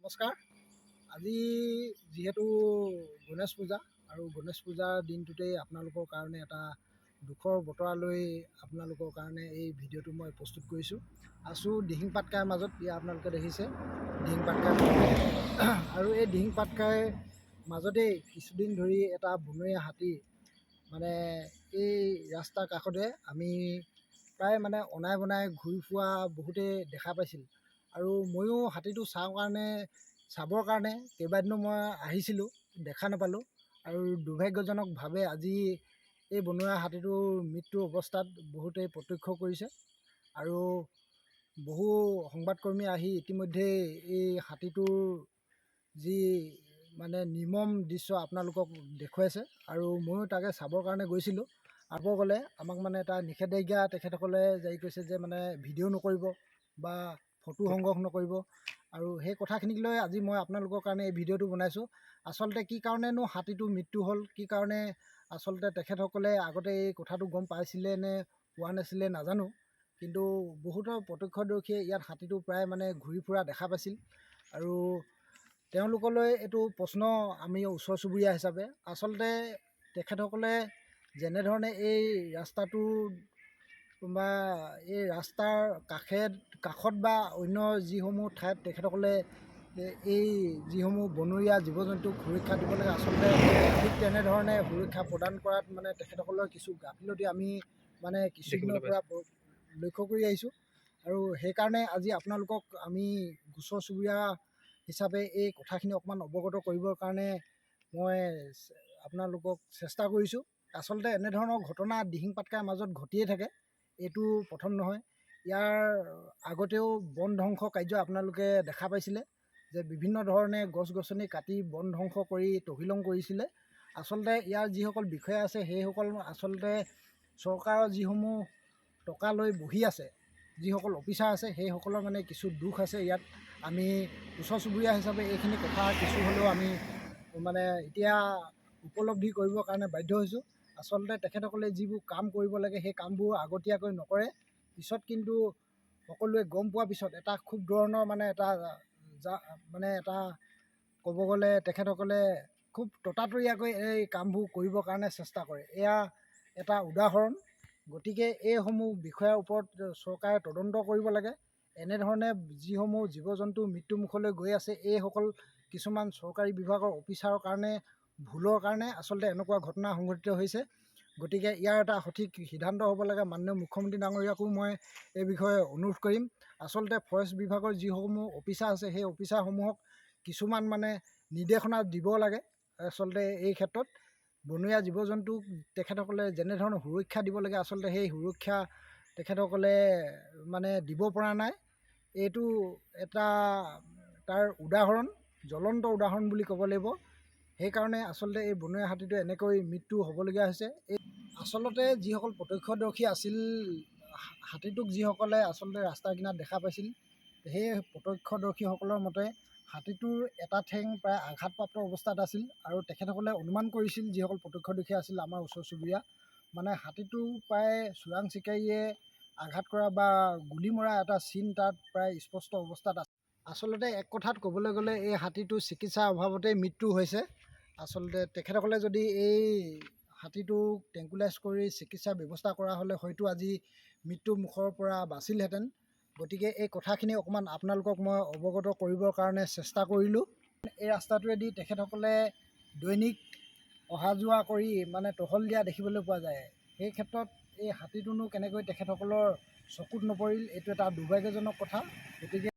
নমস্কাৰ। আজি যিহেতু গণেশ পূজা আৰু গণেশ পূজাৰ দিনটোতেই আপোনালোকৰ কাৰণে এটা দুখৰ বতৰা লৈ আপোনালোকৰ কাৰণে এই ভিডিঅ'টো মই প্ৰস্তুত কৰিছোঁ। আছোঁ দিহিং পাটকাইৰ মাজত। ইয়াত আপোনালোকে দেখিছে দিহিং পাটকাই আৰু এই দিহিং পাটকাইৰ মাজতেই কিছুদিন ধৰি এটা বনৰীয়া হাতী মানে এই ৰাস্তাৰ কাষতে আমি প্ৰায় মানে অনাই বনাই ঘূৰি ফুৰা বহুতেই দেখা পাইছিল। আৰু ময়ো হাতীটো চাবৰ কাৰণে কেইবাদিনো মই আহিছিলোঁ, দেখা নাপালোঁ। আৰু দুৰ্ভাগ্যজনকভাৱে আজি এই বনৰীয়া হাতীটোৰ মৃত্যু অৱস্থাত বহুতেই প্ৰত্যক্ষ কৰিছে। আৰু বহু সংবাদকৰ্মী আহি ইতিমধ্যেই এই হাতীটোৰ যি মানে নিৰ্মম দৃশ্য আপোনালোকক দেখুৱাইছে। আৰু ময়ো তাকে চাবৰ কাৰণে গৈছিলোঁ। আকৌ গ'লে আমাক মানে এটা নিষেধাজ্ঞা তেখেতসকলে জাৰি কৰিছে যে মানে ভিডিঅ' নকৰিব বা ফটো সংগ্ৰহ নকৰিব। আৰু সেই কথাখিনিক লৈ আজি মই আপোনালোকৰ কাৰণে এই ভিডিঅ'টো বনাইছোঁ। আচলতে কি কাৰণেনো হাতীটোৰ মৃত্যু হ'ল, কি কাৰণে আচলতে তেখেতসকলে আগতে এই কথাটো গম পাইছিলে নে পোৱা নাছিলে নাজানো। কিন্তু বহুতৰ প্ৰত্যক্ষদৰ্শীয়ে ইয়াত হাতীটো প্ৰায় মানে ঘূৰি ফুৰা দেখা পাইছিল। আৰু তেওঁলোকলৈ এইটো প্ৰশ্ন আমি ওচৰ চুবুৰীয়া হিচাপে আচলতে তেখেতসকলে যেনেধৰণে এই ৰাস্তাটো বা এই ৰাস্তাৰ কাষত বা অন্য যিসমূহ ঠাইত তেখেতসকলে এই যিসমূহ বনৰীয়া জীৱ জন্তুক সুৰক্ষা দিব লাগে, আচলতে ঠিক তেনেধৰণে সুৰক্ষা প্ৰদান কৰাত মানে তেখেতসকলৰ কিছু গাফিলতি আমি মানে কিছুদিনৰ পৰা লক্ষ্য কৰি আহিছোঁ। আৰু সেইকাৰণে আজি আপোনালোকক আমি ওচৰ চুবুৰীয়া হিচাপে এই কথাখিনি অকণমান অৱগত কৰিবৰ কাৰণে মই আপোনালোকক চেষ্টা কৰিছোঁ। আচলতে এনেধৰণৰ ঘটনা দিহিং পাটকাইৰ মাজত ঘটিয়ে থাকে, এইটো প্ৰথম নহয়। ইয়াৰ আগতেও বন ধ্বংস কাৰ্য আপোনালোকে দেখা পাইছিলে যে বিভিন্ন ধৰণে গছ গছনি কাটি বন ধ্বংস কৰি তহিলং কৰিছিলে। আচলতে ইয়াৰ যিসকল বিষয়া আছে সেইসকল আচলতে চৰকাৰৰ যিসমূহ টকা লৈ বহি আছে, যিসকল অফিচাৰ আছে সেইসকলৰ মানে কিছু দুখ আছে। ইয়াত আমি ওচৰ চুবুৰীয়া হিচাপে এইখিনি কথা কিছু হ'লেও আমি মানে এতিয়া উপলব্ধি কৰিবৰ কাৰণে বাধ্য হৈছোঁ। আচলতে তেখেতসকলে যিবোৰ কাম কৰিব লাগে সেই কামবোৰ আগতীয়াকৈ নকৰে। পিছত কিন্তু সকলোৱে গম পোৱাৰ পিছত এটা খুব ধৰণৰ মানে এটা ক'ব গ'লে তেখেতসকলে খুব ততাতৈয়াকৈ এই কামবোৰ কৰিবৰ কাৰণে চেষ্টা কৰে। এয়া এটা উদাহৰণ। গতিকে এইসমূহ বিষয়াৰ ওপৰত চৰকাৰে তদন্ত কৰিব লাগে। এনেধৰণে যিসমূহ জীৱ জন্তু মৃত্যুমুখলৈ গৈ আছে, এইসকল কিছুমান চৰকাৰী বিভাগৰ অফিচাৰৰ কাৰণে ভুলৰ কাৰণে আচলতে এনেকুৱা ঘটনা সংঘটিত হৈছে। গতিকে ইয়াৰ এটা সঠিক সিদ্ধান্ত হ'ব লাগে। মাননীয় মুখ্যমন্ত্ৰী ডাঙৰীয়াকো মই এই বিষয়ে অনুৰোধ কৰিম। আচলতে ফৰেষ্ট বিভাগৰ যিসমূহ অফিচাৰ আছে সেই অফিচাৰসমূহক কিছুমান মানে নিৰ্দেশনা দিব লাগে। আচলতে এই ক্ষেত্ৰত বনৰীয়া জীৱ জন্তুক তেখেতসকলে যেনেধৰণৰ সুৰক্ষা দিব লাগে, আচলতে সেই সুৰক্ষা তেখেতসকলে মানে দিব পৰা নাই। এইটো এটা তাৰ উদাহৰণ, জ্বলন্ত উদাহৰণ বুলি ক'ব লাগিব। সেইকাৰণে আচলতে এই বনৰীয়া হাতীটো এনেকৈ মৃত্যু হ'বলগীয়া হৈছে। আচলতে যিসকল প্ৰত্যক্ষদৰ্শী আছিল, হাতীটোক যিসকলে আচলতে ৰাস্তাৰ কিনাৰত দেখা পাইছিল, সেই প্ৰত্যক্ষদৰ্শীসকলৰ মতে হাতীটোৰ এটা ঠেং প্ৰায় আঘাতপ্ৰাপ্ত অৱস্থাত আছিল। আৰু তেখেতসকলে অনুমান কৰিছিল, যিসকল প্ৰত্যক্ষদৰ্শী আছিল আমাৰ ওচৰ চুবুৰীয়া, মানে হাতীটো প্ৰায় চোৰাং চিকাৰীয়ে আঘাত কৰা বা গুলি মৰা এটা চিন তাত প্ৰায় স্পষ্ট অৱস্থাত আছে। আচলতে এক কথাত ক'বলৈ গ'লে এই হাতীটো চিকিৎসাৰ অভাৱতেই মৃত্যু হৈছে। আচলতে তেখেতসকলে যদি এই হাতীটোক ট্ৰেংকুলাইজ কৰি চিকিৎসাৰ ব্যৱস্থা কৰা হ'লে হয়তো আজি মৃত্যু মুখৰ পৰা বাচিলহেঁতেন। গতিকে এই কথাখিনি অকণমান আপোনালোকক মই অৱগত কৰিবৰ কাৰণে চেষ্টা কৰিলোঁ। এই ৰাস্তাটোৱেদি তেখেতসকলে দৈনিক অহা যোৱা কৰি মানে টহল দিয়া দেখিবলৈ পোৱা যায়। সেই ক্ষেত্ৰত এই হাতীটোনো কেনেকৈ তেখেতসকলৰ চকুত নপৰিল, এইটো এটা দুৰ্ভাগ্যজনক কথা। গতিকে